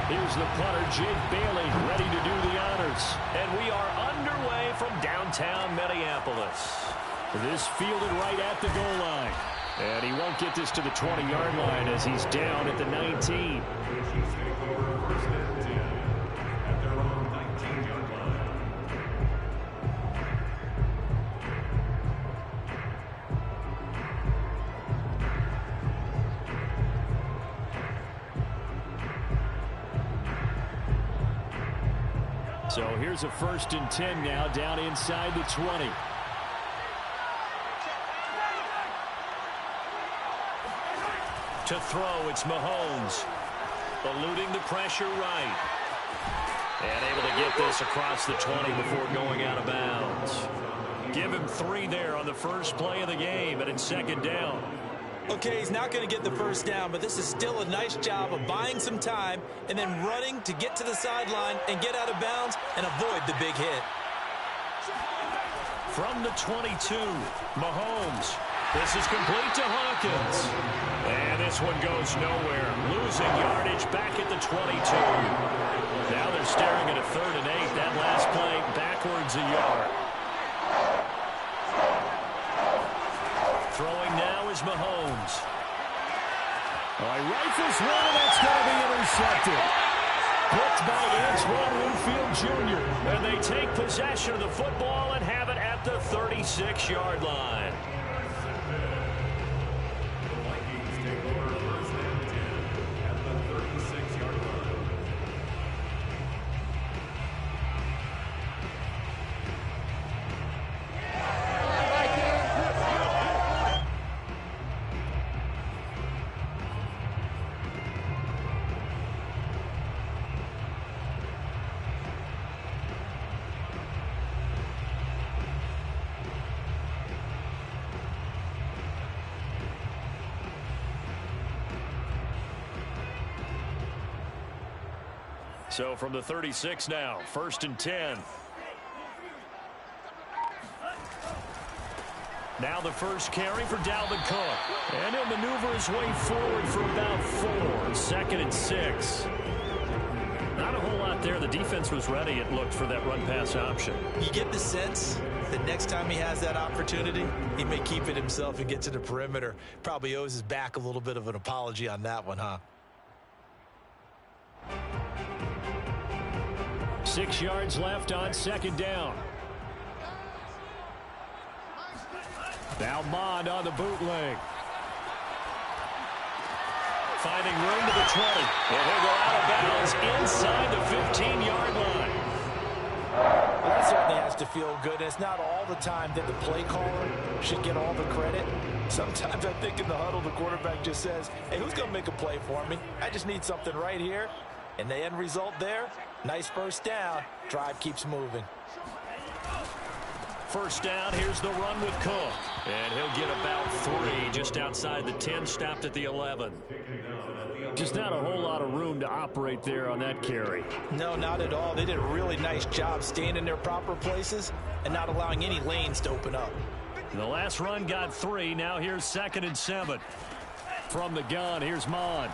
Here's the punter, Jake Bailey, ready to do the honors. And we are underway from downtown Minneapolis. This fielded right at the goal line. And he won't get this to the 20-yard line as he's down at the 19. So here's a 1st and 10 now, down inside the 20. To throw, it's Mahomes. Eluding the pressure right. And able to get this across the 20 before going out of bounds. Give him 3 there on the first play of the game, and it's 2nd down. Okay, he's not going to get the first down, but this is still a nice job of buying some time and then running to get to the sideline and get out of bounds and avoid the big hit. From the 22, Mahomes. This is complete to Hawkins. And this one goes nowhere. Losing yardage back at the 22. Now they're staring at a 3rd and 8. That last play backwards a yard. Throwing now is Mahomes. All right, rifles one, and that's going to be intercepted. Picked by Antoine Winfield Jr. And they take possession of the football and have it at the 36-yard line. So from the 36 now, 1st and 10. Now the first carry for Dalvin Cook. And he'll maneuver his way forward for about 4. 2nd and 6. Not a whole lot there. The defense was ready, it looked, for that run-pass option. You get the sense that next time he has that opportunity, he may keep it himself and get to the perimeter. Probably owes his back a little bit of an apology on that one, huh? 6 yards left on 2nd down. Now Mond on the bootleg. Finding room to the 20. And he'll go out of bounds inside the 15-yard line. Well, that certainly has to feel good. And it's not all the time that the play caller should get all the credit. Sometimes I think in the huddle, the quarterback just says, hey, who's going to make a play for me? I just need something right here. And the end result there, nice first down. Drive keeps moving. 1st down, here's the run with Cook. And he'll get about 3 just outside the 10, stopped at the 11. Just not a whole lot of room to operate there on that carry. No, not at all. They did a really nice job staying in their proper places and not allowing any lanes to open up. The last run got 3. Now here's 2nd and 7. From the gun, here's Mond.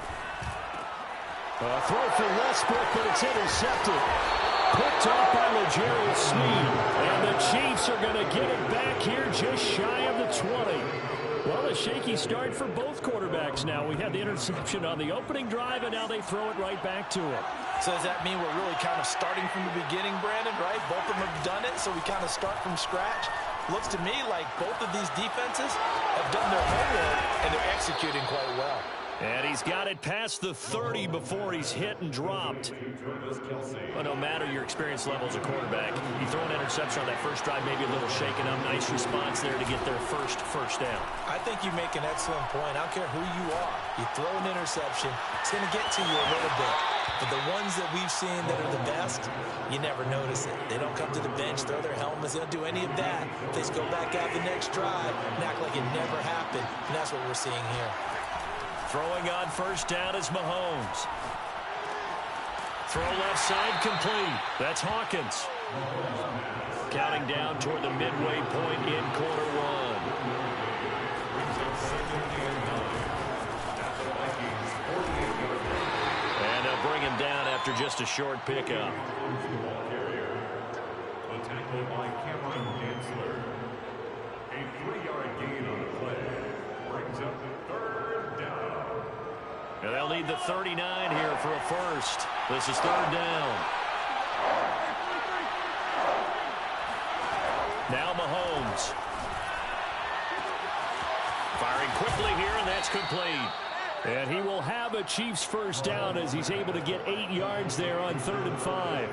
A throw for Westbrook, but it's intercepted. Picked off by L'Jarius Sneed. And the Chiefs are going to get it back here just shy of the 20. Well, a shaky start for both quarterbacks now. We had the interception on the opening drive, and now they throw it right back to him. So does that mean we're really kind of starting from the beginning, Brandon, right? Both of them have done it, so we kind of start from scratch. Looks to me like both of these defenses have done their homework, and they're executing quite well. And he's got it past the 30 before he's hit and dropped. But no matter your experience level as a quarterback, you throw an interception on that first drive, maybe a little shaken up. Nice response there to get their first down. I think you make an excellent point. I don't care who you are. You throw an interception, it's going to get to you a little bit. But the ones that we've seen that are the best, you never notice it. They don't come to the bench, throw their helmets. They don't do any of that. They just go back out the next drive and act like it never happened. And that's what we're seeing here. Throwing on 1st down is Mahomes. Throw left side complete. That's Hawkins. Counting down toward the midway point in quarter 1. And they'll bring him down after just a short pickup. A 3-yard gain on the play brings up the 3rd down. And they'll need the 39 here for a first. This is 3rd down. Now Mahomes. Firing quickly here, and that's complete. And he will have a Chiefs first down as he's able to get 8 yards there on 3rd and 5.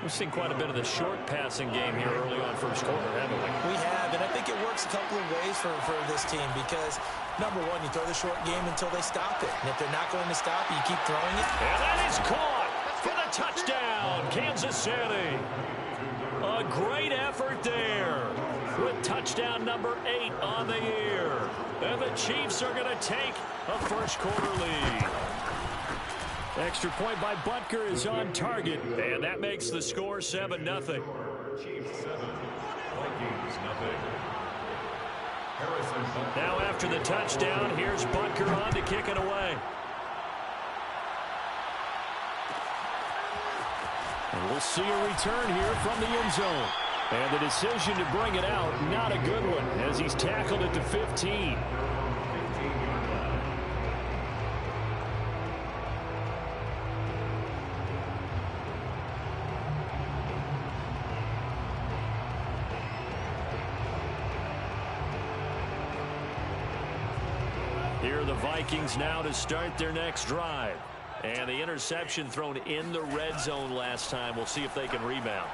We've seen quite a bit of the short passing game here early on first quarter, haven't we? We have, and I think it works a couple of ways for this team because, number one, you throw the short game until they stop it. And if they're not going to stop it, you keep throwing it. And that is caught for the touchdown, Kansas City. A great effort there with touchdown number 8 on the year. And the Chiefs are going to take a first quarter lead. Extra point by Butker is on target, and that makes the score 7-0. Chiefs 7, Vikings 0. Now after the touchdown, here's Butker on to kick it away. And we'll see a return here from the end zone. And the decision to bring it out, not a good one, as he's tackled at the 15. Here are the Vikings now to start their next drive. And the interception thrown in the red zone last time. We'll see if they can rebound.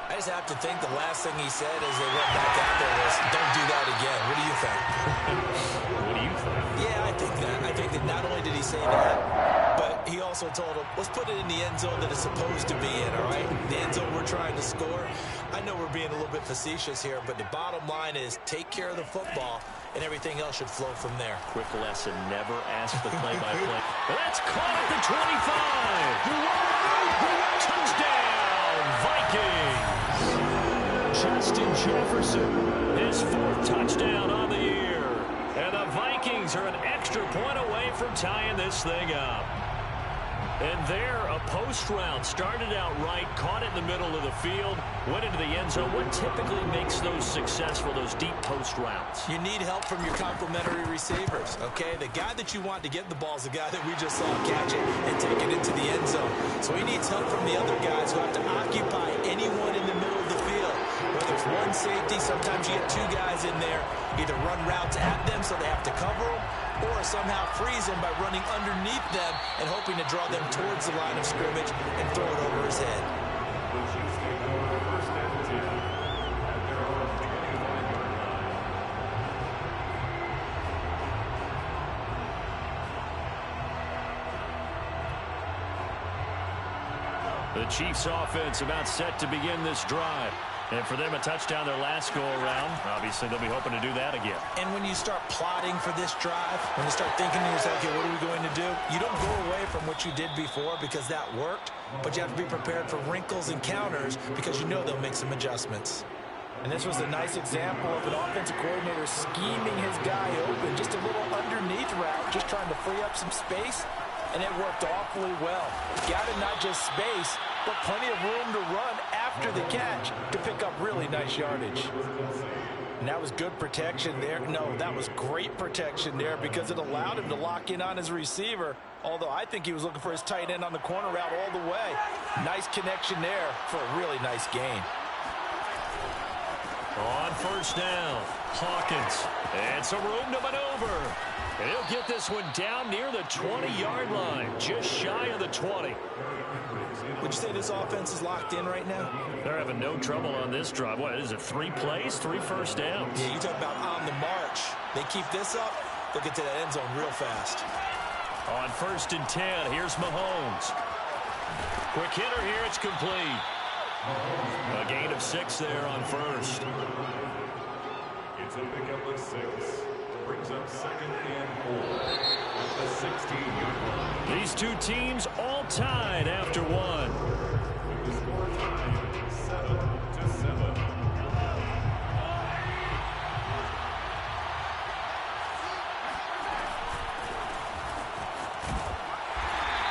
I just have to think the last thing he said as they went back out there was, don't do that again. What do you think? What do you think? Yeah, I think that. I think that not only did he say that, but he also told him, let's put it in the end zone that it's supposed to be in, all right? The end zone we're trying to score. I know we're being a little bit facetious here, but the bottom line is take care of the football, and everything else should flow from there. Quick lesson, never ask the play-by-play. That's caught at the 25. Touchdown, Vikings. Justin Jefferson, his 4th touchdown on the year. And the Vikings are an extra point away from tying this thing up. And there, a post route started out right, caught it in the middle of the field, went into the end zone. What typically makes those successful, those deep post routes? You need help from your complementary receivers, okay? The guy that you want to get the ball is the guy that we just saw catch it and take it into the end zone. So he needs help from the other guys who have to occupy anyone in the middle of the field. Whether it's one safety, sometimes you get 2 guys in there, either run routes at them so they have to cover them, or somehow freeze him by running underneath them and hoping to draw them towards the line of scrimmage and throw it over his head. The Chiefs take over 1st and 10 at their own 21-yard line. The Chiefs offense about set to begin this drive. And for them, a touchdown their last go-around. Obviously, they'll be hoping to do that again. And when you start plotting for this drive, when you start thinking to yourself, okay, what are we going to do? You don't go away from what you did before because that worked, but you have to be prepared for wrinkles and counters because you know they'll make some adjustments. And this was a nice example of an offensive coordinator scheming his guy open, just a little underneath route, just trying to free up some space, and it worked awfully well. Got him not just space, but plenty of room to run after the catch to pick up really nice yardage. And that was good protection there. No, that was great protection there because it allowed him to lock in on his receiver, although I think he was looking for his tight end on the corner route all the way. Nice connection there for a really nice gain. On first down, Hawkins. And some room to maneuver. And he'll get this one down near the 20-yard line, just shy of the 20. Would you say this offense is locked in right now? They're having no trouble on this drive. What is it, 3 plays, 3 first downs? Yeah, you talk about on the march. They keep this up, they'll get to that end zone real fast. On 1st and 10, here's Mahomes. Quick hitter here, it's complete. A gain of 6 there on 1st. It's a pickup of 6. Brings up 2nd and 4 at the 16-yard line. These 2 teams all tied after 1. With the score tied 7-7.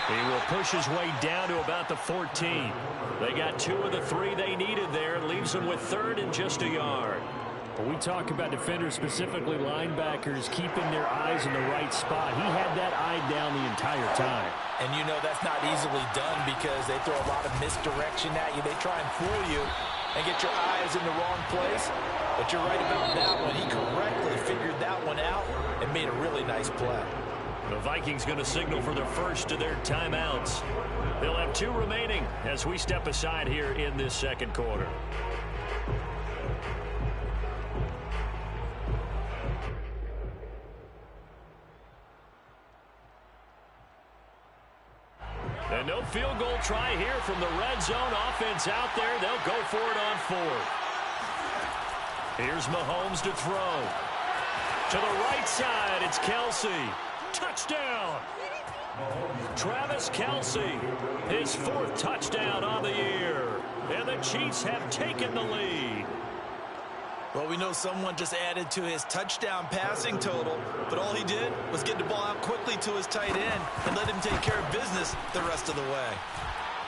He will push his way down to about the 14. They got 2 of the 3 they needed there. Leaves them with 3rd and just a yard. When we talk about defenders, specifically linebackers, keeping their eyes in the right spot, he had that eye down the entire time. And you know that's not easily done because they throw a lot of misdirection at you. They try and fool you and get your eyes in the wrong place. But you're right about that one. He correctly figured that one out and made a really nice play. The Vikings going to signal for the first of their timeouts. They'll have 2 remaining as we step aside here in this second quarter. And no field goal try here from the red zone. Offense out there. They'll go for it on 4th. Here's Mahomes to throw. To the right side, it's Kelsey. Touchdown! Travis Kelsey, his 4th touchdown on the year. And the Chiefs have taken the lead. Well, we know someone just added to his touchdown passing total, but all he did was get the ball out quickly to his tight end and let him take care of business the rest of the way.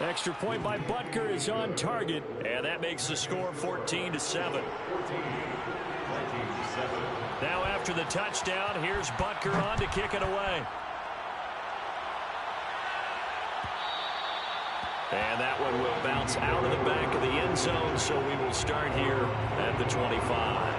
Extra point by Butker is on target, and that makes the score 14-7. Now after the touchdown, here's Butker on to kick it away. And that one will bounce out of the back of the end zone, so we will start here at the 25.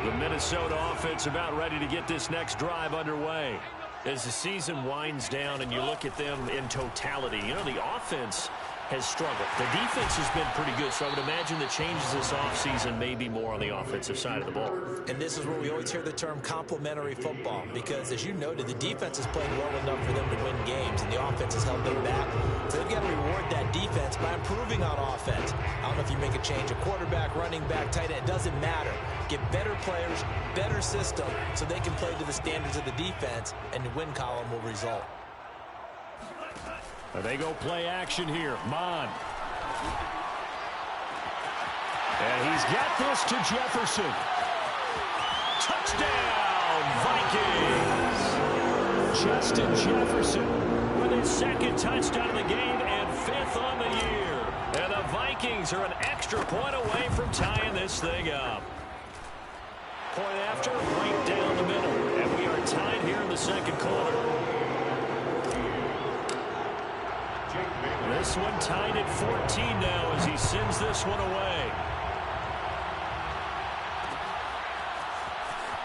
The Minnesota offense about ready to get this next drive underway. As the season winds down and you look at them in totality, you know, the offense has struggled. The defense has been pretty good, so I would imagine the changes this offseason may be more on the offensive side of the ball. And this is where we always hear the term complementary football because, as you noted, the defense has played well enough for them to win games, and the offense has held them back. So they've got to reward that defense by improving on offense. I don't know if you make a change, a quarterback, running back, tight end, it doesn't matter. Get better players, better system, so they can play to the standards of the defense, and the win column will result. They go play action here. Mon. And he's got this to Jefferson. Touchdown, Vikings. Justin Jefferson with his 2nd touchdown of the game and 5th on the year. And the Vikings are an extra point away from tying this thing up. Point after, right down the middle. And we are tied here in the second quarter. This one tied at 14 now as he sends this one away.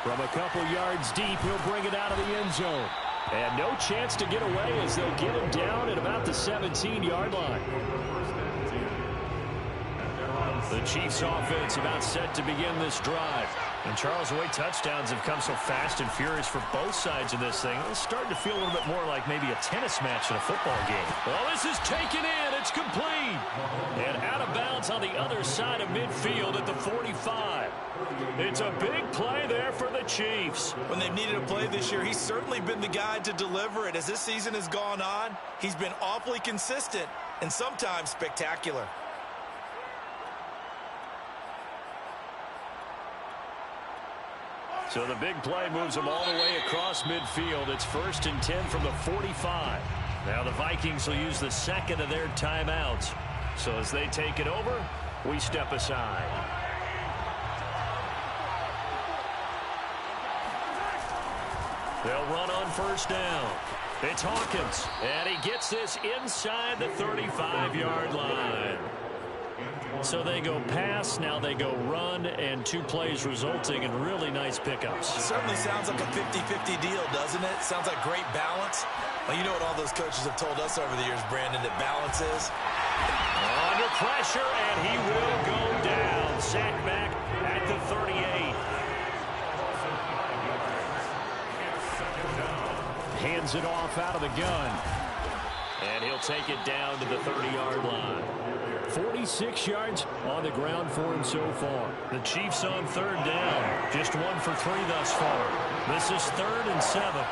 From a couple yards deep, he'll bring it out of the end zone. And no chance to get away as they'll get him down at about the 17-yard line. The Chiefs offense about set to begin this drive. And Charles, the way touchdowns have come so fast and furious for both sides of this thing, it's starting to feel a little bit more like maybe a tennis match in a football game. Well, this is taken in. It's complete. And out of bounds on the other side of midfield at the 45. It's a big play there for the Chiefs. When they've needed a play this year, he's certainly been the guy to deliver it. As this season has gone on, he's been awfully consistent and sometimes spectacular. So the big play moves them all the way across midfield. It's 1st and 10 from the 45. Now the Vikings will use the 2nd of their timeouts. So as they take it over, we step aside. They'll run on 1st down. It's Hawkins, and he gets this inside the 35-yard line. So they go pass, now they go run, and 2 plays resulting in really nice pickups. It certainly sounds like a 50-50 deal, doesn't it? Sounds like great balance. Well, you know what all those coaches have told us over the years, Brandon, that balance is? Under pressure, and he will go down. Sacked back at the 38. Hands it off out of the gun. And he'll take it down to the 30-yard line. 46 yards on the ground for him so far. The Chiefs on 3rd down. Just just 1 for 3 thus far. This is 3rd and 7.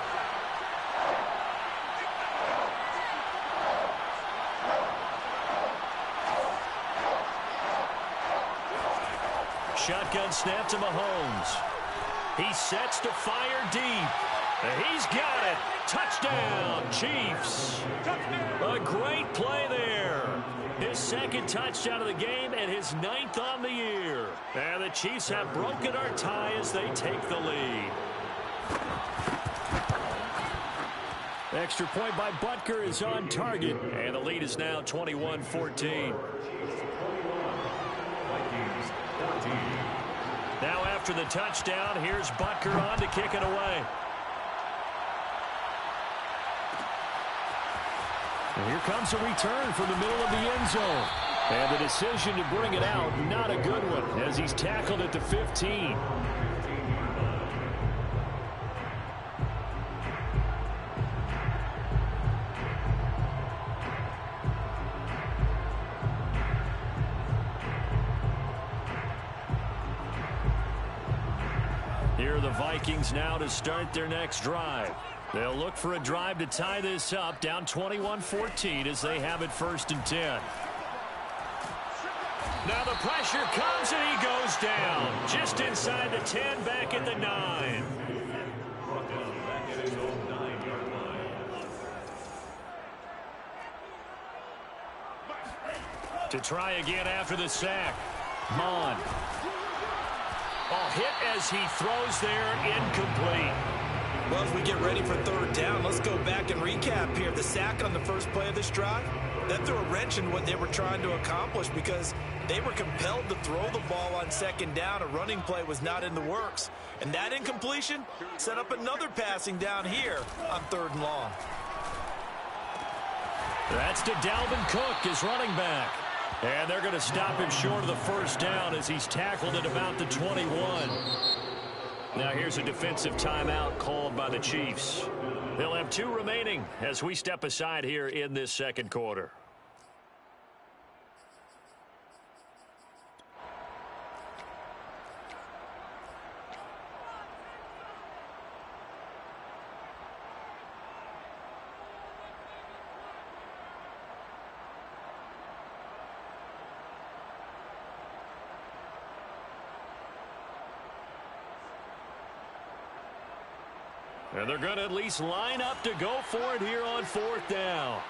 Shotgun snap to Mahomes. He sets to fire deep. He's got it. Touchdown, Chiefs. A great play there. His 2nd touchdown of the game and his 9th on the year. And the Chiefs have broken our tie as they take the lead. Extra point by Butker is on target. And the lead is now 21-14. Now after the touchdown, here's Butker on to kick it away. And here comes a return from the middle of the end zone. And the decision to bring it out, not a good one, as he's tackled at the 15. Here are the Vikings now to start their next drive. They'll look for a drive to tie this up, down 21-14 as they have it 1st and 10. Now the pressure comes and he goes down. Just inside the 10, back at the 9. Brought down back at his own 9-yard line. To try again after the sack. Mon. Oh, hit as he throws there, incomplete. Well, as we get ready for 3rd down, let's go back and recap here. The sack on the first play of this drive, that threw a wrench in what they were trying to accomplish because they were compelled to throw the ball on 2nd down. A running play was not in the works. And that incompletion set up another passing down here on 3rd and long. That's to Dalvin Cook, his running back. And they're going to stop him short of the 1st down as he's tackled at about the 21. Now here's a defensive timeout called by the Chiefs. They'll have 2 remaining as we step aside here in this 2nd quarter. And they're going to at least line up to go for it here on 4th down.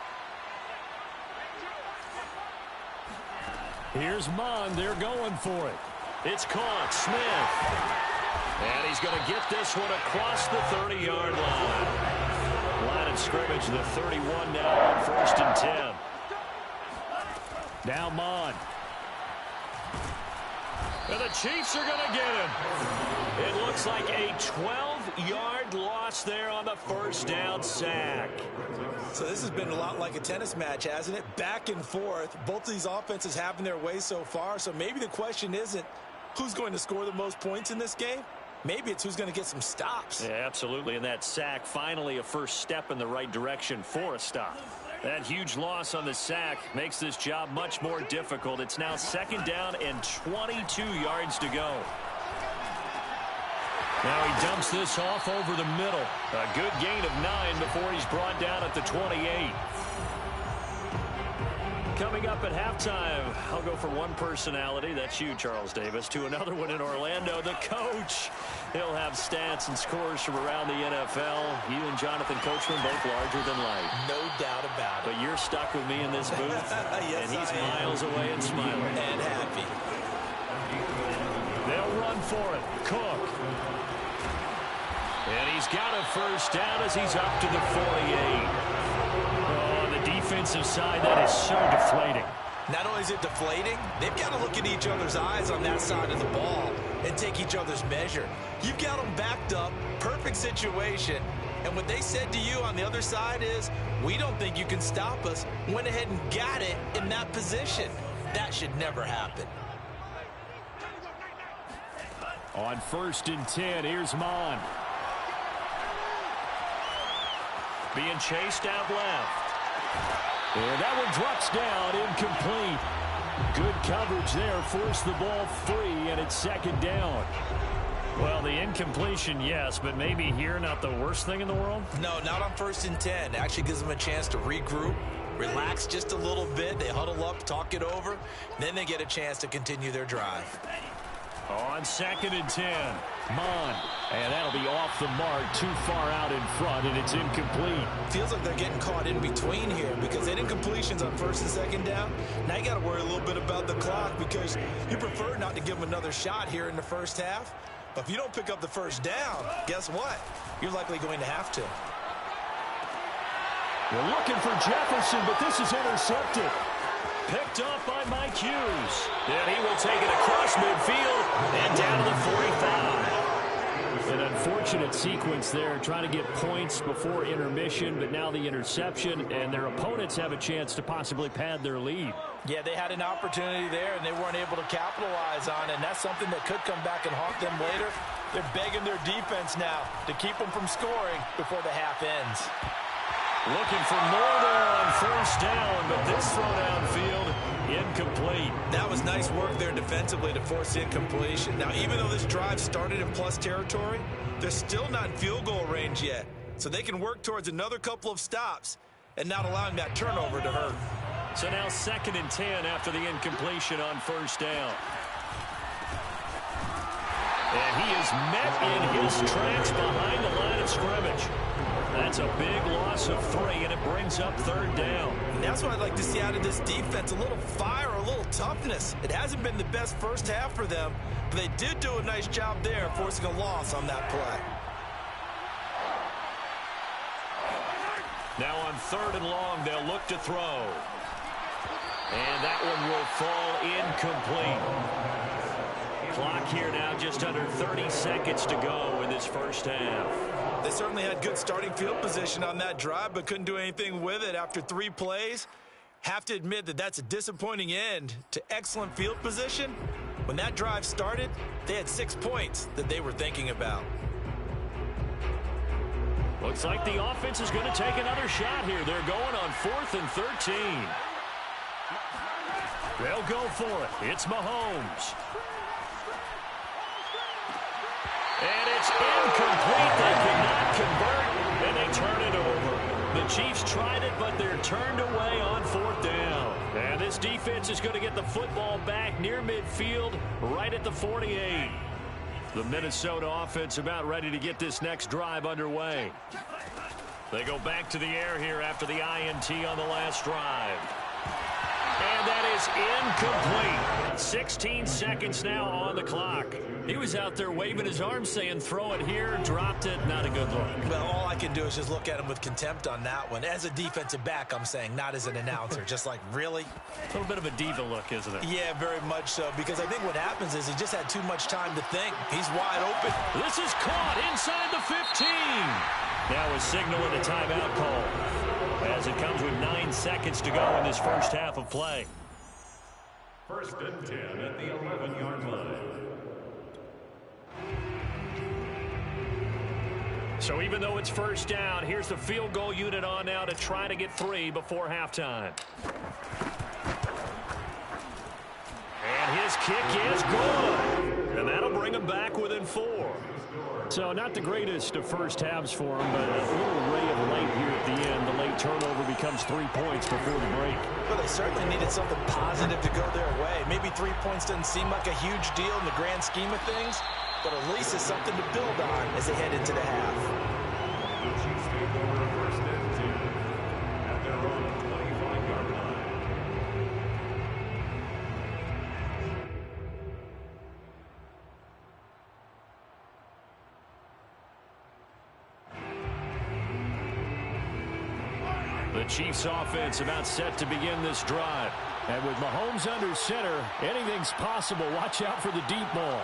Here's Mon. They're going for it. It's caught. Smith. And he's going to get this one across the 30-yard line. Line of scrimmage, the 31 now on 1st and 10. Now Mon. And the Chiefs are going to get him. It looks like a 12-yard loss there on the 1st down sack. So this has been a lot like a tennis match, hasn't it? Back and forth. Both of these offenses having their way so far. So maybe the question isn't who's going to score the most points in this game. Maybe it's who's going to get some stops. Yeah, absolutely. And that sack, finally a first step in the right direction for a stop. That huge loss on the sack makes this job much more difficult. It's now 2nd down and 22 yards to go. Now he dumps this off over the middle. A good gain of 9 before he's brought down at the 28. Coming up at halftime, I'll go from one personality, that's you, Charles Davis, to another one in Orlando, the coach. He'll have stats and scores from around the NFL. You and Jonathan Coachman both larger than life. No doubt about it. But you're stuck with me in this booth, yes, and he's miles away and smiling. And happy. They'll run for it. Cook. And he's got a 1st down as he's up to the 48. Defensive side, that is so deflating. Not only is it deflating, they've got to look in each other's eyes on that side of the ball and take each other's measure. You've got them backed up, perfect situation, and what they said to you on the other side is, we don't think you can stop us. Went ahead and got it in that position. That should never happen. On 1st and 10, here's Mon. Being chased out left. And that one drops down, incomplete. Good coverage there, forced the ball free, and it's 2nd down. Well, the incompletion, yes, but maybe here not the worst thing in the world? No, not on 1st and 10. Actually gives them a chance to regroup, relax just a little bit. They huddle up, talk it over, then they get a chance to continue their drive. On 2nd and 10, Mon. And that'll be off the mark, too far out in front, and it's incomplete. Feels like they're getting caught in between here because they did incompletions on 1st and 2nd down. Now you got to worry a little bit about the clock because you prefer not to give them another shot here in the first half. But if you don't pick up the first down, guess what? You're likely going to have to. We're looking for Jefferson, but this is intercepted. Picked up by Mike Hughes. And he will take it across midfield and down to the 45. An unfortunate sequence there, trying to get points before intermission, but now the interception, and their opponents have a chance to possibly pad their lead. Yeah, they had an opportunity there, and they weren't able to capitalize on it, and that's something that could come back and haunt them later. They're begging their defense now to keep them from scoring before the half ends. Looking for more there on 1st down, but this throw downfield, incomplete. That was nice work there defensively to force incompletion. Now, even though this drive started in plus territory, they're still not in field goal range yet. So they can work towards another couple of stops and not allowing that turnover to hurt. So now 2nd and 10 after the incompletion on 1st down. And he is met in his tracks behind the line of scrimmage. That's a big loss of 3, and it brings up 3rd down. And that's what I'd like to see out of this defense, a little fire, a little toughness. It hasn't been the best first half for them, but they did do a nice job there forcing a loss on that play. Now on 3rd and long, they'll look to throw. And that one will fall incomplete. Clock here now just under 30 seconds to go in this first half. They certainly had good starting field position on that drive, but couldn't do anything with it after 3 plays. Have to admit that that's a disappointing end to excellent field position. When that drive started, they had 6 points that they were thinking about. Looks like the offense is going to take another shot here. They're going on 4th and 13. They'll go for it. It's Mahomes. And it's incomplete. They cannot convert, and they turn it over. The Chiefs tried it, but they're turned away on 4th down. And this defense is going to get the football back near midfield, right at the 48. The Minnesota offense about ready to get this next drive underway. They go back to the air here after the INT on the last drive. And that is incomplete. 16 seconds now on the clock. He was out there waving his arms saying, throw it here, dropped it, not a good look. Well, all I can do is just look at him with contempt on that one. As a defensive back, I'm saying, not as an announcer. Just like, really? A little bit of a diva look, isn't it? Yeah, very much so, because I think what happens is he just had too much time to think. He's wide open. This is caught inside the 15. Now a signal and a timeout call, as it comes with 9 seconds to go in this first half of play. 1st and 10 at the 11-yard line. So even though it's 1st down, here's the field goal unit on now to try to get 3 before halftime. And his kick is good. And that'll bring him back within 4. So not the greatest of first halves for him, but a little ray of light here at the end. The late turnover becomes 3 points before the break. Well, they certainly needed something positive to go their way. Maybe 3 points doesn't seem like a huge deal in the grand scheme of things, but at least it's something to build on as they head into the half. The Chiefs take over 1st and 10 at their own 25-yard line. The Chiefs offense about set to begin this drive. And with Mahomes under center, anything's possible. Watch out for the deep ball.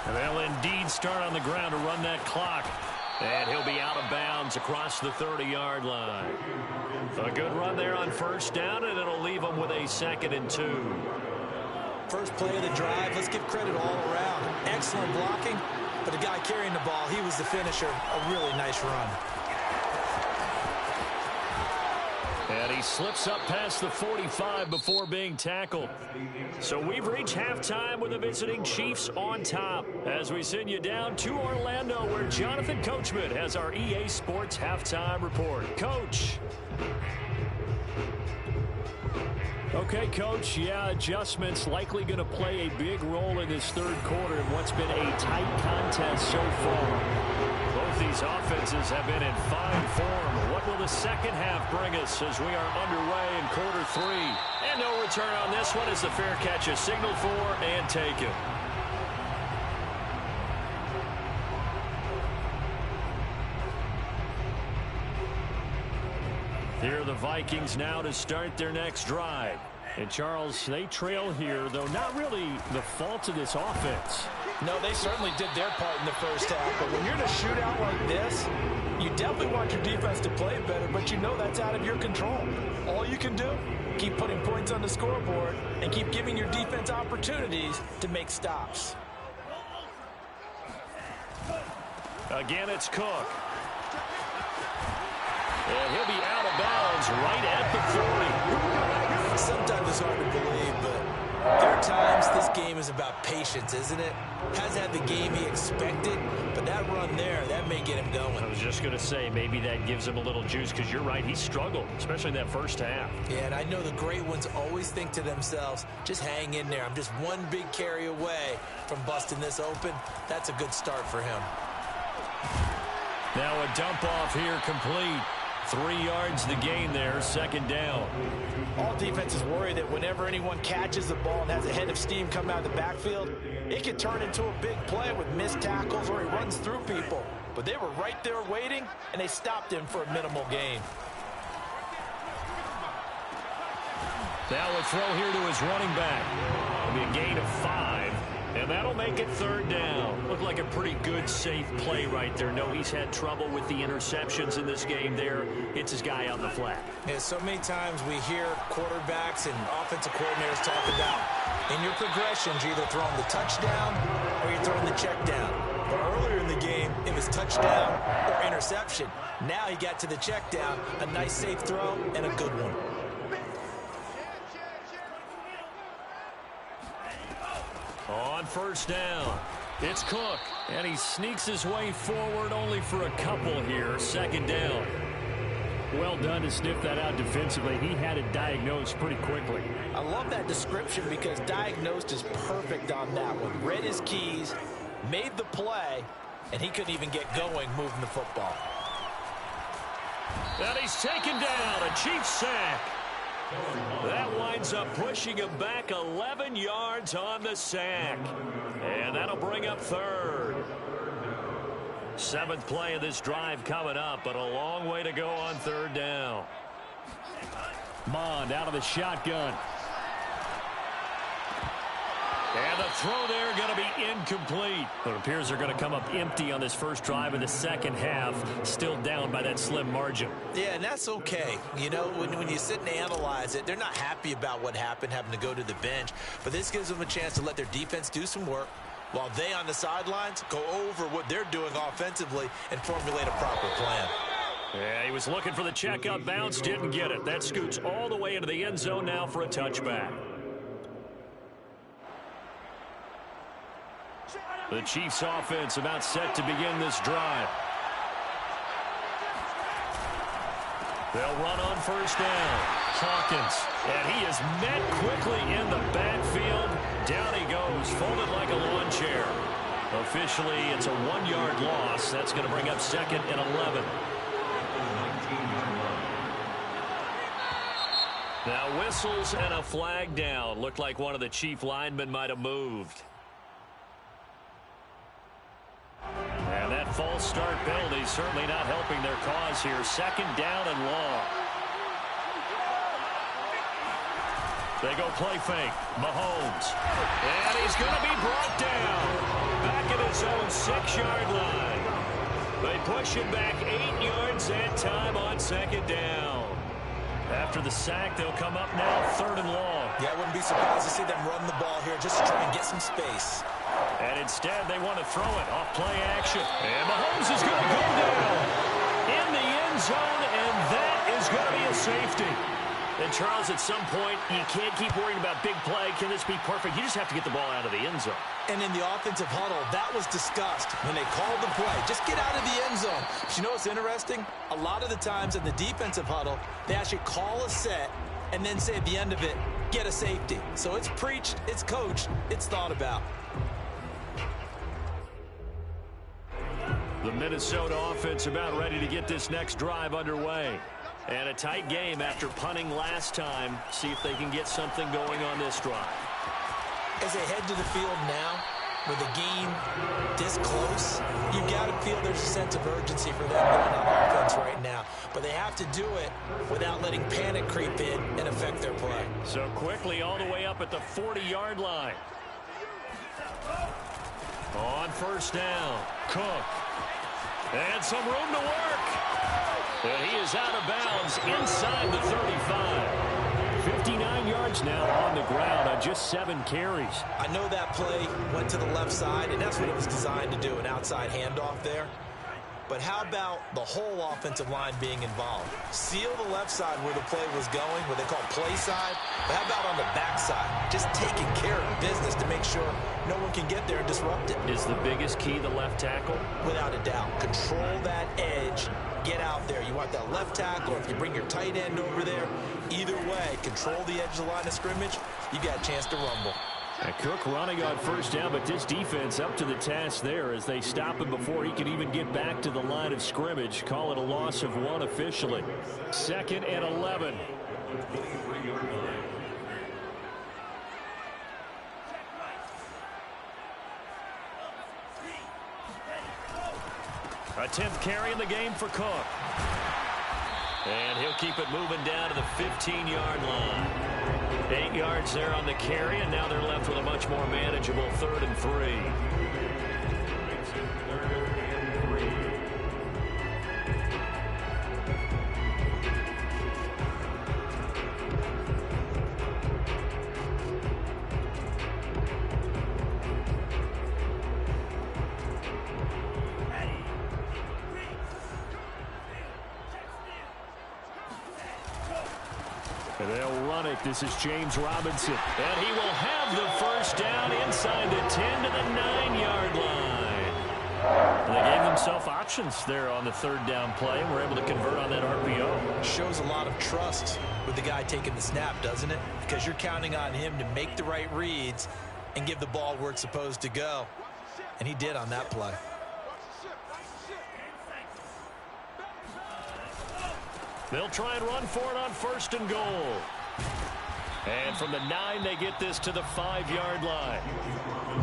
And they'll indeed start on the ground to run that clock. And he'll be out of bounds across the 30-yard line. A good run there on 1st down, and it'll leave them with a 2nd and 2. First play of the drive, let's give credit all around. Excellent blocking, but the guy carrying the ball, he was the finisher. A really nice run. And he slips up past the 45 before being tackled. So we've reached halftime with the visiting Chiefs on top. As we send you down to Orlando, where Jonathan Coachman has our EA Sports halftime report. Coach. Okay, Coach, yeah, adjustments likely going to play a big role in this third quarter in what's been a tight contest so far. Both these offenses have been in fine form. What will the second half bring us as we are underway in quarter three? And no return on this one as the fair catch is signaled for and taken. Here are the Vikings now to start their next drive. And, Charles, they trail here, though not really the fault of this offense. No, they certainly did their part in the first half. But when you're in a shootout like this, you definitely want your defense to play better, but you know that's out of your control. All you can do, keep putting points on the scoreboard and keep giving your defense opportunities to make stops. Again, it's Cook. And he'll be out of bounds right at the 40. Sometimes it's hard to believe, but there are times this game is about patience, isn't it? Hasn't had the game he expected, but that run there, that may get him going. I was just going to say, maybe that gives him a little juice, because you're right, he struggled, especially in that first half. Yeah, and I know the great ones always think to themselves, just hang in there. I'm just one big carry away from busting this open. That's a good start for him. Now a dump off here complete. 3 yards the gain there, second down. All defenses worry that whenever anyone catches the ball and has a head of steam come out of the backfield, it can turn into a big play with missed tackles or he runs through people. But they were right there waiting, and they stopped him for a minimal gain. Now a throw here to his running back. It'll be a gain of 5. And that'll make it third down. Looked like a pretty good, safe play right there. No, he's had trouble with the interceptions in this game there. Hits his guy out in the flat. Yeah, so many times we hear quarterbacks and offensive coordinators talk about in your progressions, you're either throwing the touchdown or you're throwing the check down. But earlier in the game, it was touchdown or interception. Now he got to the check down, a nice safe throw, and a good one. On first down, it's Cook, and he sneaks his way forward only for a couple here, second down. Well done to sniff that out defensively. He had it diagnosed pretty quickly. I love that description because diagnosed is perfect on that one. Read his keys, made the play, and he couldn't even get going moving the football. And he's taken down, a Chiefs sack. That winds up pushing him back 11 yards on the sack. And that'll bring up third. 7th play of this drive coming up, but a long way to go on third down. Mond out of the shotgun. And the throw there going to be incomplete. It appears they're going to come up empty on this first drive of the second half, still down by that slim margin. Yeah, and that's okay. You know, when you sit and analyze it, they're not happy about what happened, having to go to the bench. But this gives them a chance to let their defense do some work while they on the sidelines go over what they're doing offensively and formulate a proper plan. Yeah, he was looking for the check-up bounce, didn't get it. That scoots all the way into the end zone now for a touchback. The Chiefs offense about set to begin this drive. They'll run on first down. Hawkins, and he is met quickly in the backfield. Down he goes, folded like a lawn chair. Officially, it's a 1-yard loss. That's going to bring up 2nd and 11. Now whistles and a flag down. Looked like one of the Chief linemen might have moved. And that false start penalty certainly not helping their cause here. 2nd down and long. They go play fake. Mahomes. And he's going to be brought down. Back at his own 6-yard line. They push him back 8 yards that time on 2nd down. After the sack, they'll come up now 3rd and long. Yeah, I wouldn't be surprised to see them run the ball here just to try and get some space. And instead, they want to throw it off play action. And Mahomes is going to go down in the end zone, and that is going to be a safety. And, Charles, at some point, you can't keep worrying about big play. Can this be perfect? You just have to get the ball out of the end zone. And in the offensive huddle, that was discussed when they called the play. Just get out of the end zone. But you know what's interesting? A lot of the times in the defensive huddle, they actually call a set and then say at the end of it, get a safety. So it's preached, it's coached, it's thought about. The Minnesota offense about ready to get this next drive underway. And a tight game after punting last time. See if they can get something going on this drive. As they head to the field now, with the game this close, you've got to feel there's a sense of urgency for them going on offense right now. But they have to do it without letting panic creep in and affect their play. So quickly all the way up at the 40-yard line. On first down, Cook. And some room to work. And he is out of bounds inside the 35. 59 yards now on the ground on just 7 carries. I know that play went to the left side, and that's what it was designed to do, an outside handoff there. But how about the whole offensive line being involved? Seal the left side where the play was going, what they call play side. But how about on the back side? Just taking care of business to make sure no one can get there and disrupt it. Is the biggest key the left tackle? Without a doubt. Control that edge. Get out there. You want that left tackle, or if you bring your tight end over there, either way, control the edge of the line of scrimmage, you got a chance to rumble. And Cook running on first down, but this defense up to the task there as they stop him before he can even get back to the line of scrimmage. Call it a loss of 1 officially. 2nd and 11. A 10th carry in the game for Cook. And he'll keep it moving down to the 15-yard line. 8 yards there on the carry, and now they're left with a much more manageable 3rd and 3. And they'll run it. This is James Robinson. And he will have the first down inside the 10 to the 9-yard line. And they gave themselves options there on the 3rd down play, and were able to convert on that RPO. Shows a lot of trust with the guy taking the snap, doesn't it? Because you're counting on him to make the right reads and give the ball where it's supposed to go. And he did on that play. They'll try and run for it on 1st and goal. And from the 9, they get this to the 5-yard line.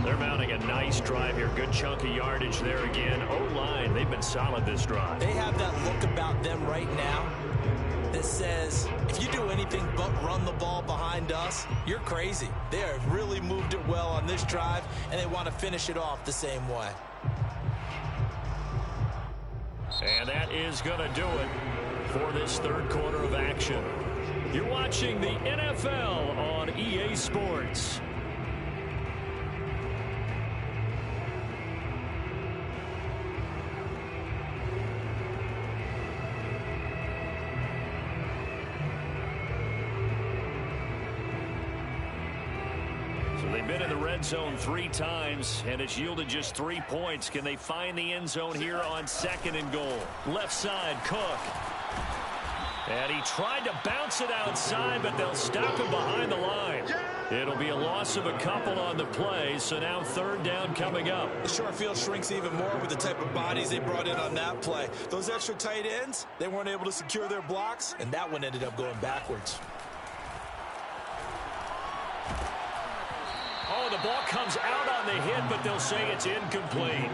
They're mounting a nice drive here. Good chunk of yardage there again. O-line, they've been solid this drive. They have that look about them right now that says, if you do anything but run the ball behind us, you're crazy. They have really moved it well on this drive, and they want to finish it off the same way. And that is going to do it for this 3rd quarter of action. You're watching the NFL on EA Sports. So they've been in the red zone 3 times, and it's yielded just 3 points. Can they find the end zone here on 2nd and goal? Left side, Cook. And he tried to bounce it outside, but they'll stop him behind the line. It'll be a loss of a couple on the play, so now 3rd down coming up. The short field shrinks even more with the type of bodies they brought in on that play. Those extra tight ends, they weren't able to secure their blocks, and that one ended up going backwards. Oh, the ball comes out on the hit, but they'll say it's incomplete.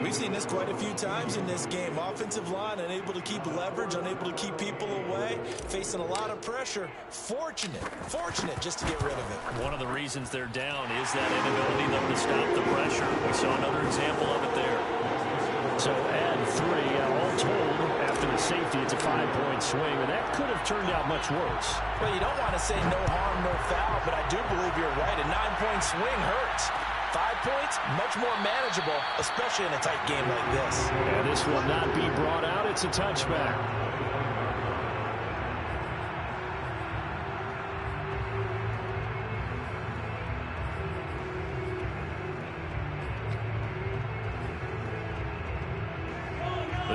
We've seen this quite a few times in this game. Offensive line unable to keep leverage, unable to keep people away, facing a lot of pressure. Fortunate just to get rid of it. One of the reasons they're down is that inability though to stop the pressure. We saw another example of it there. So add 3, all told, after the safety, it's a 5-point swing, and that could have turned out much worse. Well, you don't want to say no harm, no foul, but I do believe you're right. A 9-point swing hurts. 5 points, much more manageable, especially in a tight game like this. And this will not be brought out. It's a touchback.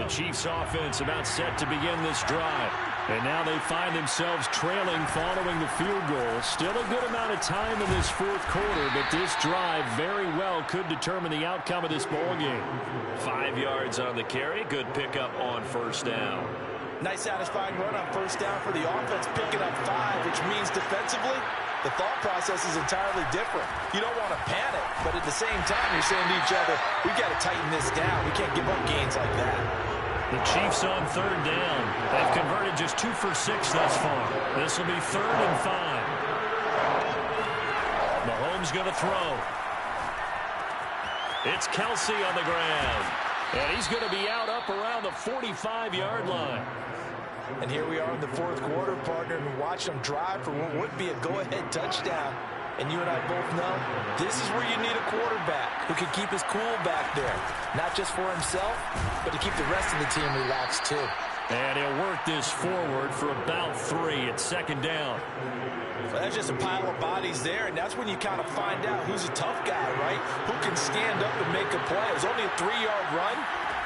The Chiefs offense about set to begin this drive. And now they find themselves trailing following the field goal. Still a good amount of time in this fourth quarter, but this drive very well could determine the outcome of this ball game. 5 yards on the carry. Good pickup on first down. Nice satisfying run on first down for the offense, picking up 5, which means defensively, the thought process is entirely different. You don't want to panic, but at the same time, you're saying to each other, we got to tighten this down. We can't give up gains like that. The Chiefs on third down. They've converted just 2 for 6 thus far. This will be 3rd and 5. Mahomes going to throw. It's Kelsey on the ground. And he's going to be out up around the 45-yard line. And here we are in the fourth quarter, partner, and watch them drive for what would be a go-ahead touchdown. And you and I both know this is where you need a quarterback who can keep his cool back there. Not just for himself, but to keep the rest of the team relaxed too. And he'll work this forward for about 3 at 2nd down. So that's just a pile of bodies there, and that's when you kind of find out who's a tough guy, right? Who can stand up and make a play. It was only a 3-yard run,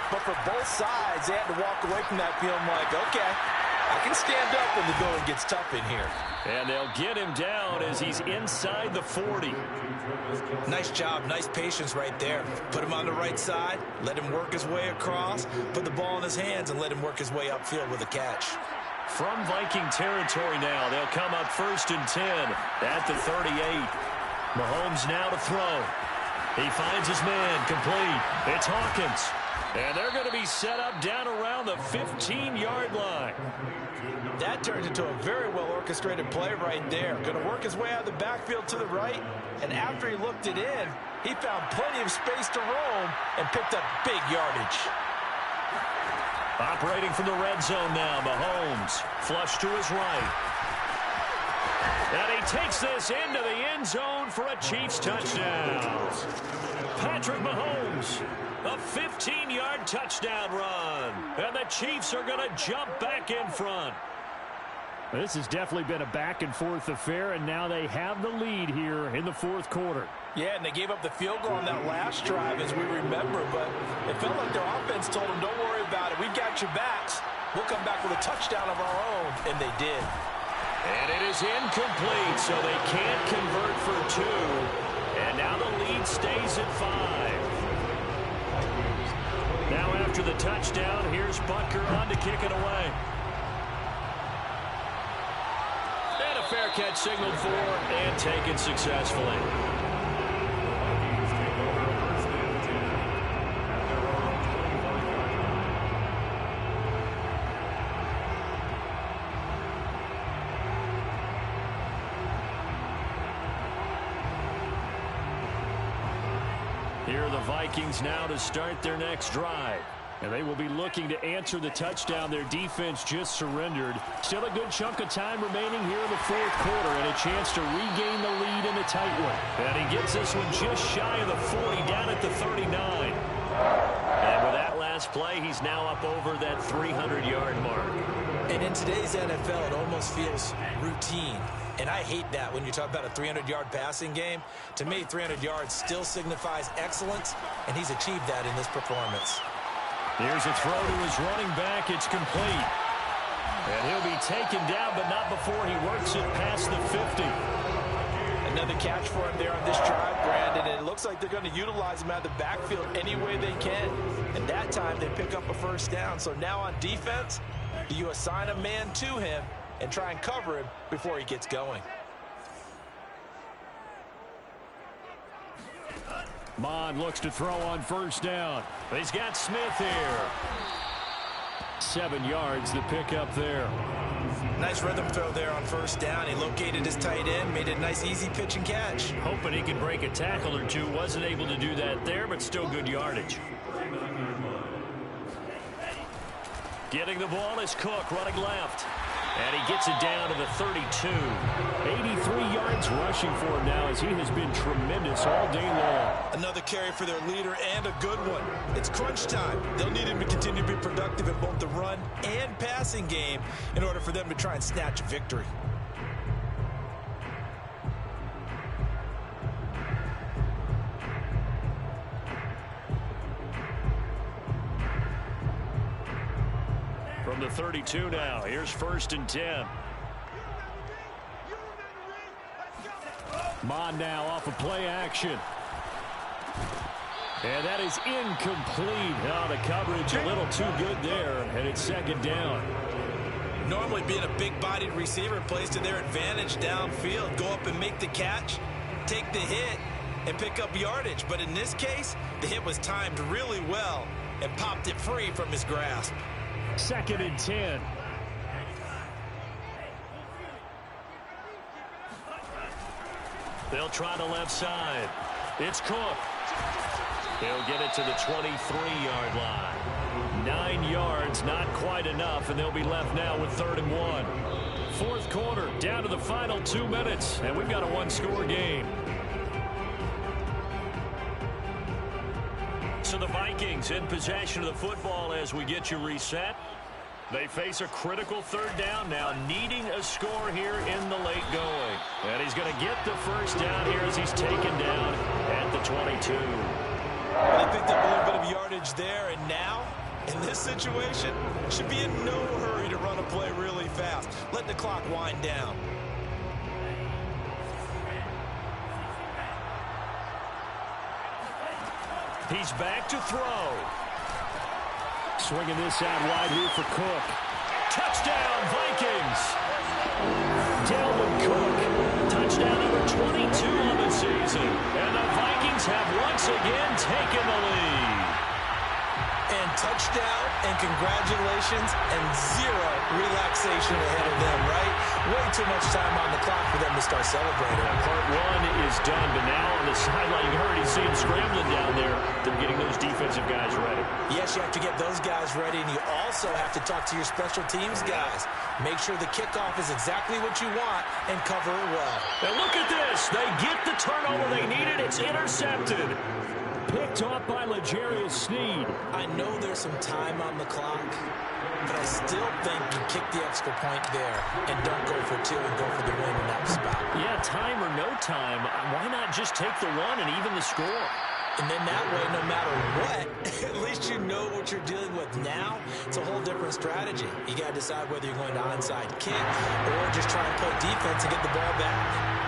but for both sides, they had to walk away from that feeling like, okay, I can stand up when the going gets tough in here. And they'll get him down as he's inside the 40. Nice job, nice patience right there. Put him on the right side, let him work his way across, put the ball in his hands, and let him work his way upfield with a catch. From Viking territory now, they'll come up 1st and 10 at the 38. Mahomes now to throw. He finds his man, complete. It's Hawkins. And they're going to be set up down around the 15-yard line. That turned into a very well-orchestrated play right there. Going to work his way out of the backfield to the right, and after he looked it in, he found plenty of space to roam and picked up big yardage. Operating from the red zone now, Mahomes. Flush to his right. And he takes this into the end zone for a Chiefs touchdown. Patrick Mahomes, a 15-yard touchdown run. And the Chiefs are going to jump back in front. This has definitely been a back-and-forth affair, and now they have the lead here in the fourth quarter. Yeah, and they gave up the field goal on that last drive, as we remember, but it felt like their offense told them, don't worry about it. We got your backs. We'll come back with a touchdown of our own, and they did. And it is incomplete, so they can't convert for 2. And now the lead stays at 5. Now after the touchdown, here's Butker on to kick it away. And a fair catch signaled for and taken successfully. Here are the Vikings now to start their next drive. And they will be looking to answer the touchdown their defense just surrendered. Still a good chunk of time remaining here in the fourth quarter and a chance to regain the lead in a tight one. And he gets this one just shy of the 40 down at the 39. And with that last play, he's now up over that 300-yard mark. And in today's NFL, it almost feels routine. And I hate that when you talk about a 300-yard passing game. To me, 300 yards still signifies excellence, and he's achieved that in this performance. Here's a throw to his running back. It's complete. And he'll be taken down, but not before he works it past the 50. Another catch for him there on this drive, Brandon, and it looks like they're going to utilize him out of the backfield any way they can. And that time, they pick up a first down. So now on defense, you assign a man to him and try and cover him before he gets going. Mond looks to throw on first down. He's got Smith here. 7 yards to pick up there. Nice rhythm throw there on first down. He located his tight end, made a nice easy pitch and catch. Hoping he could break a tackle or two. Wasn't able to do that there, but still good yardage. Getting the ball is Cook running left. And he gets it down to the 32. 83 yards rushing for him now as he has been tremendous all day long. Another carry for their leader and a good one. It's crunch time. They'll need him to continue to be productive in both the run and passing game in order for them to try and snatch a victory. From the 32 now, here's 1st and 10. Mon now off of play action. And that is incomplete. Oh, the coverage a little too good there, and it's 2nd down. Normally being a big-bodied receiver plays to their advantage downfield. Go up and make the catch, take the hit, and pick up yardage. But in this case, the hit was timed really well and popped it free from his grasp. 2nd and 10. They'll try the left side. It's Cook. He'll get it to the 23-yard line. 9 yards, not quite enough, and they'll be left now with 3rd and 1. 4th quarter, down to the final 2 minutes, and we've got a 1-score game. So the Vikings in possession of the football as we get you reset. They face a critical 3rd down now, needing a score here in the late going. And he's going to get the 1st down here as he's taken down at the 22. They picked up a little bit of yardage there, and now, in this situation, should be in no hurry to run a play really fast. Let the clock wind down. He's back to throw. Swinging this out wide here for Cook. Touchdown, Vikings. Dalvin Cook, touchdown number 22 on the season. And the Vikings have once again taken the lead. And touchdown, and congratulations, and 0 relaxation ahead of them, right? Way too much time on the clock for them to start celebrating. Part 1 is done, but now on the sideline, you heard you see him scrambling down there. They're getting those defensive guys ready. Yes, you have to get those guys ready, and you also have to talk to your special teams guys. Make sure the kickoff is exactly what you want and cover it well. Now look at this. They get the turnover they needed. It's intercepted. Picked off by L'Jarius Sneed. I know there's some time on the clock, but I still think you kick the extra point there and don't go for 2 and go for the win in that spot. Yeah, time or no time, why not just take the 1 and even the score? And then that way, no matter what, at least you know what you're dealing with now. It's a whole different strategy. You got to decide whether you're going to onside kick or just try and play defense and get the ball back.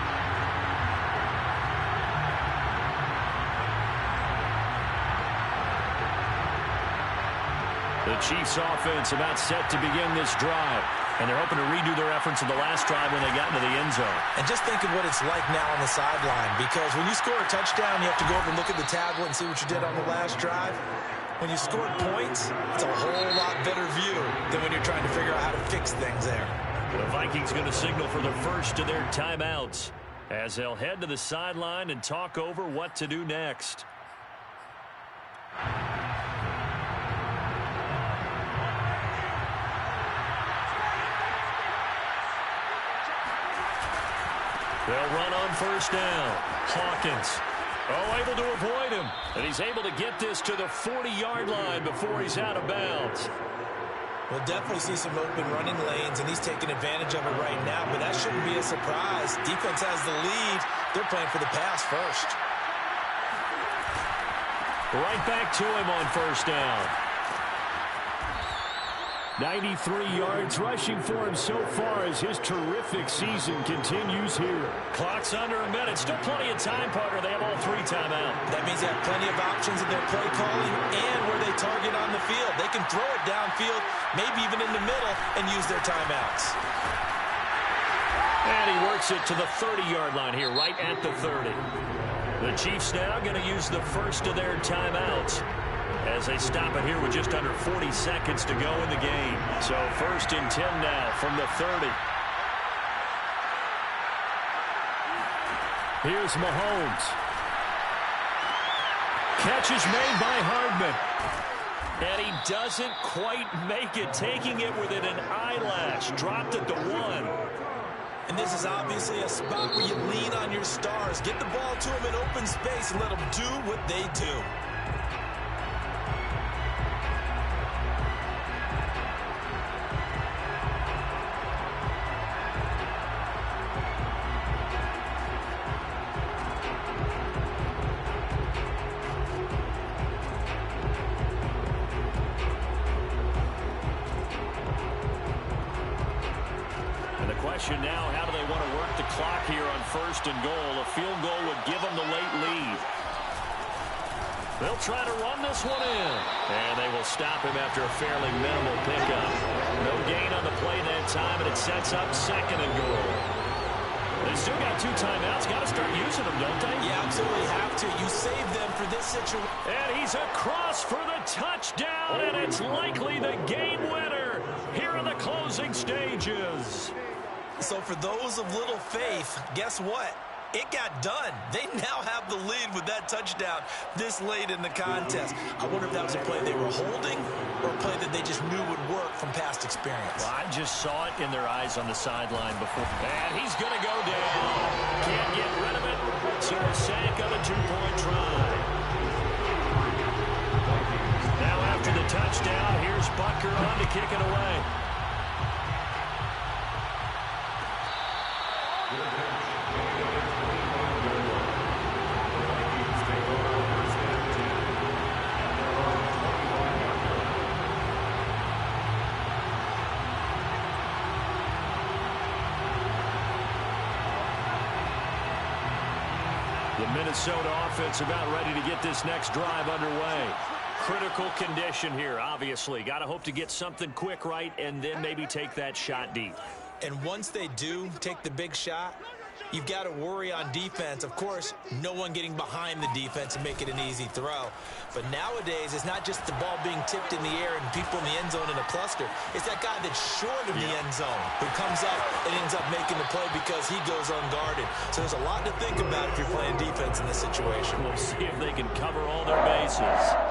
The Chiefs offense about set to begin this drive. And they're hoping to redo their efforts in the last drive when they got into the end zone. And just think of what it's like now on the sideline. Because when you score a touchdown, you have to go over and look at the tablet and see what you did on the last drive. When you scored points, it's a whole lot better view than when you're trying to figure out how to fix things there. The Vikings going to signal for the first of their timeouts as they'll head to the sideline and talk over what to do next. They'll run on 1st down. Hawkins, able to avoid him. And he's able to get this to the 40-yard line before he's out of bounds. We'll definitely see some open running lanes, and he's taking advantage of it right now, but that shouldn't be a surprise. Defense has the lead. They're playing for the pass first. Right back to him on 1st down. 93 yards rushing for him so far as his terrific season continues here. Clock's under a minute. Still plenty of time, partner. They have all 3 timeout. That means they have plenty of options in their play calling and where they target on the field. They can throw it downfield, maybe even in the middle, and use their timeouts. And he works it to the 30-yard line here, right at the 30. The Chiefs now going to use the first of their timeouts as they stop it here with just under 40 seconds to go in the game. So 1st and 10 now from the 30. Here's Mahomes. Catch is made by Hardman. And he doesn't quite make it, taking it within an eyelash. Dropped it to 1. And this is obviously a spot where you lean on your stars. Get the ball to them in open space and let them do what they do. question now, how do they want to work the clock here on 1st and goal? A field goal would give them the late lead. They'll try to run this one in. And they will stop him after a fairly minimal pickup. No gain on the play that time, and it sets up 2nd and goal. They still got 2 timeouts. Got to start using them, don't they? You absolutely have to. You save them for this situation. And he's across for the touchdown, and it's likely the game winner here in the closing stages. So for those of little faith, guess what? It got done. They now have the lead with that touchdown this late in the contest. I wonder if that was a play they were holding or a play that they just knew would work from past experience. Well, I just saw it in their eyes on the sideline before. And he's going to go down. Can't get rid of it. So a sack on a 2-point try. Now after the touchdown, here's Butker on to kick it away. The Minnesota offense about ready to get this next drive underway. Critical condition here, obviously. Got to hope to get something quick right and then maybe take that shot deep. And once they do take the big shot, you've got to worry on defense. Of course, no one getting behind the defense and make it an easy throw. But nowadays, it's not just the ball being tipped in the air and people in the end zone in a cluster. It's that guy that's short of the end zone who comes up and ends up making the play because he goes unguarded. So there's a lot to think about if you're playing defense in this situation. We'll see if they can cover all their bases.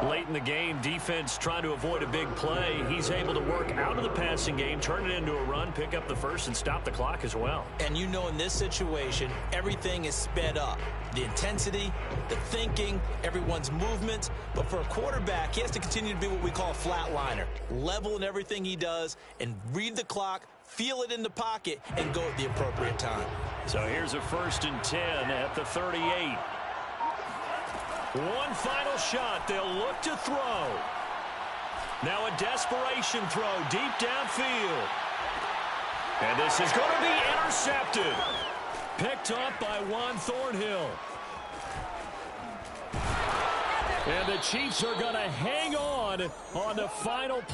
Late in the game, defense trying to avoid a big play. He's able to work out of the passing game, turn it into a run, pick up the first, and stop the clock as well. And you know in this situation, everything is sped up. The intensity, the thinking, everyone's movement. But for a quarterback, he has to continue to be what we call a flatliner. Level in everything he does and read the clock, feel it in the pocket, and go at the appropriate time. So here's a 1st and 10 at the 38. One final shot. They'll look to throw. Now a desperation throw deep downfield. And this is going to be intercepted. Picked up by Juan Thornhill. And the Chiefs are going to hang on the final